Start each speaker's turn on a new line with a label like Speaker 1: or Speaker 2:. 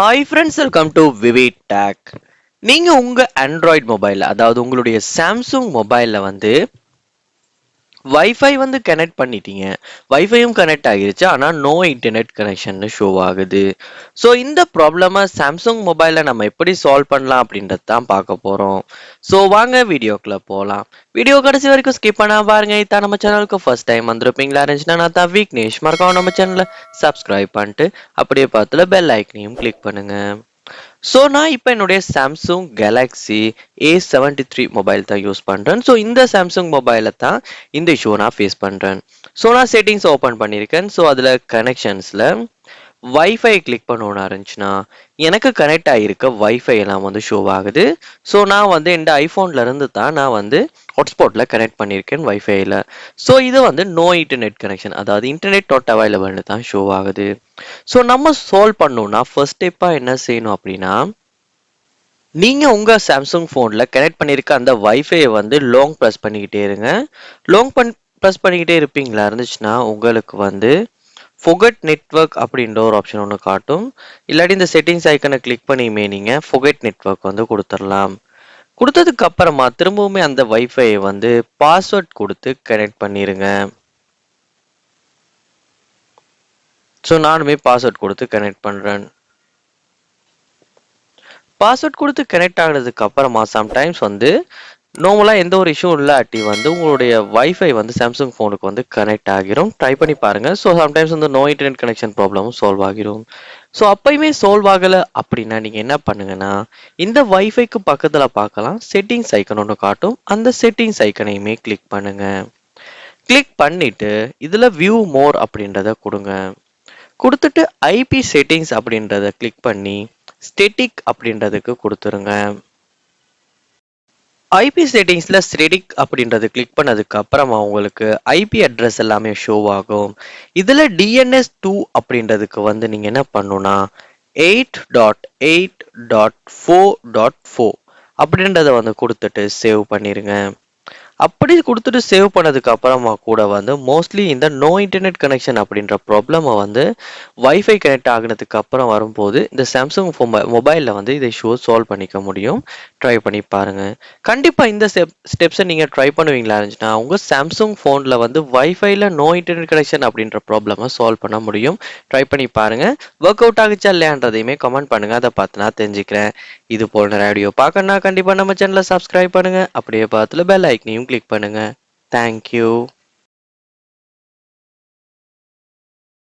Speaker 1: Hi friends, welcome to vivid take. நீங்கள் உங்கள் Android மொபைலில், அதாவது உங்களுடைய சாம்சங் மொபைலில் வந்து வைஃபை வந்து கனெக்ட் பண்ணிட்டீங்க. வைஃபையும் கனெக்ட் ஆகிருச்சு, ஆனால் நோ இன்டர்நெட் கனெக்ஷன் ஷோ ஆகுது. ஸோ இந்த ப்ராப்ளமை சாம்சங் மொபைலில் நம்ம எப்படி சால்வ் பண்ணலாம் அப்படின்றது தான் பார்க்க போகிறோம். ஸோ வாங்க வீடியோக்குள்ளே போகலாம். வீடியோ கடைசி வரைக்கும் ஸ்கிப் பண்ணாம பாருங்க. இதான் நம்ம சேனலுக்கு ஃபர்ஸ்ட் டைம் வந்திருப்பீங்களா இருந்துச்சுன்னா, நான் தான் விக்னேஷ். மறக்காம நம்ம சேனலை சப்ஸ்கிரைப் பண்ணிட்டு அப்படியே பார்த்துல பெல் ஐக்கனையும் கிளிக் பண்ணுங்க. ஸோ நான் இப்போ என்னுடைய சாம்சங் கேலக்ஸி A73 மொபைல் தான் யூஸ் பண்ணுறேன். ஸோ இந்த சாம்சங் மொபைலை தான் இந்த இஷ்யூ நான் ஃபேஸ் பண்ணுறேன். ஸோ நான் செட்டிங்ஸ் ஓப்பன் பண்ணியிருக்கேன். ஸோ அதில் கனெக்ஷன்ஸில் வைஃபை கிளிக் பண்ணணும்னு இருந்துச்சுன்னா எனக்கு கனெக்ட் ஆகிருக்க வைஃபை எல்லாம் வந்து ஷோ ஆகுது. ஸோ நான் வந்து இந்த ஐஃபோன்ல இருந்து தான் நான் வந்து ஹாட்ஸ்பாட்டில் கனெக்ட் பண்ணியிருக்கேன் வைஃபைல. ஸோ இது வந்து நோ இன்டர்நெட் கனெக்ஷன், அதாவது இன்டர்நெட் நாட் அவைலபிள்னு தான் ஷோ ஆகுது. ஸோ நம்ம சால்வ் பண்ணணும்னா ஃபர்ஸ்ட் ஸ்டெப்பாக என்ன செய்யணும் அப்படின்னா, நீங்கள் உங்கள் சாம்சங் ஃபோனில் கனெக்ட் பண்ணியிருக்க அந்த வைஃபையை வந்து லாங் ப்ரெஸ் பண்ணிக்கிட்டே இருங்க. லாங் ப்ரெஸ் பண்ணிக்கிட்டே இருப்பீங்களா இருந்துச்சுன்னா உங்களுக்கு வந்து ஃபொகெட் நெட்வொர்க் அப்படின்ற ஒரு ஆப்ஷன் ஒன்று காட்டும். இல்லாட்டி இந்த செட்டிங்ஸ் ஐக்கனை கிளிக் பண்ணியுமே நீங்கள் ஃபொகெட் நெட்வொர்க் வந்து கொடுத்துடலாம். கொடுத்ததுக்கு அப்புறமா திரும்பவுமே அந்த வைஃபையை வந்து பாஸ்வேர்ட் கொடுத்து கனெக்ட் பண்ணிடுங்க. ஸோ நானுமே பாஸ்வேர்ட் கொடுத்து கனெக்ட் பண்ணுறேன். பாஸ்வேர்ட் கொடுத்து கனெக்ட் ஆனதுக்கு அப்புறமா சம்டைம்ஸ் வந்து நார்மலாக எந்த ஒரு இஷ்யூ இல்லாட்டி வந்து உங்களுடைய வைஃபை வந்து சாம்சங் ஃபோனுக்கு வந்து கனெக்ட் ஆகிரும். ட்ரை பண்ணி பாருங்கள். ஸோ சம்டைம்ஸ் வந்து நோ இன்டர்நெட் கனெக்ஷன் ப்ராப்ளமும் சால்வ் ஆகிரும். ஸோ அப்பயுமே சால்வ் ஆகலை அப்படின்னா நீங்கள் என்ன பண்ணுங்கன்னா, இந்த வைஃபைக்கு பக்கத்தில் பார்க்கலாம் செட்டிங்ஸ் ஐக்கன் ஒன்று காட்டும். அந்த செட்டிங்ஸ் ஐக்கனையுமே கிளிக் பண்ணுங்கள். கிளிக் பண்ணிவிட்டு இதில் வியூ மோர் அப்படின்றத கொடுங்க. கொடுத்துட்டு ஐபி செட்டிங்ஸ் அப்படின்றத கிளிக் பண்ணி ஸ்டேட்டிக் அப்படின்றதுக்கு கொடுத்துருங்க. ஐபி செட்டிங்ஸில் ஸ்டேட்டிக் அப்படின்றது கிளிக் பண்ணதுக்கு அப்புறமா உங்களுக்கு ஐபி அட்ரஸ் எல்லாமே ஷோ ஆகும். இதில் DNS2 அப்படின்றதுக்கு வந்து நீங்கள் என்ன பண்ணணும்னா 8.8.4.4 அப்படின்றத வந்து கொடுத்துட்டு சேவ் பண்ணிடுங்க. அப்படி கொடுத்துட்டு சேவ் பண்ணதுக்கு அப்புறமா கூட வந்து மோஸ்ட்லி இந்த நோ இன்டர்நெட் கனெக்ஷன் அப்படின்ற ப்ராப்ளமை வந்து வைஃபை கனெக்ட் ஆகினதுக்கு அப்புறம் வரும்போது இந்த சாம்சங் மொபைலில் வந்து இதை சால்வ் பண்ணிக்க முடியும். ட்ரை பண்ணி பாருங்க. கண்டிப்பாக இந்த ஸ்டெப்ஸை நீங்கள் ட்ரை பண்ணுவீங்களா இருந்துச்சுன்னா உங்கள் சாம்சங் ஃபோனில் வந்து வைஃபைல நோ இன்டர்நெட் கனெக்ஷன் அப்படின்ற ப்ராப்ளமை சால்வ் பண்ண முடியும். ட்ரை பண்ணி பாருங்க. ஒர்க் அவுட் ஆகுச்சா இல்லையான்றதையுமே கமெண்ட் பண்ணுங்க. அதை பார்த்து நான் தெரிஞ்சுக்கிறேன். இது போல் நிறைய வீடியோ பார்க்கணும்னா கண்டிப்பாக நம்ம சேனலை சப்ஸ்கிரைப் பண்ணுங்க. அப்படியே பார்த்துல பெல் ஐக்கனையும் கிளிக் பண்ணுங்க. தேங்க்யூ.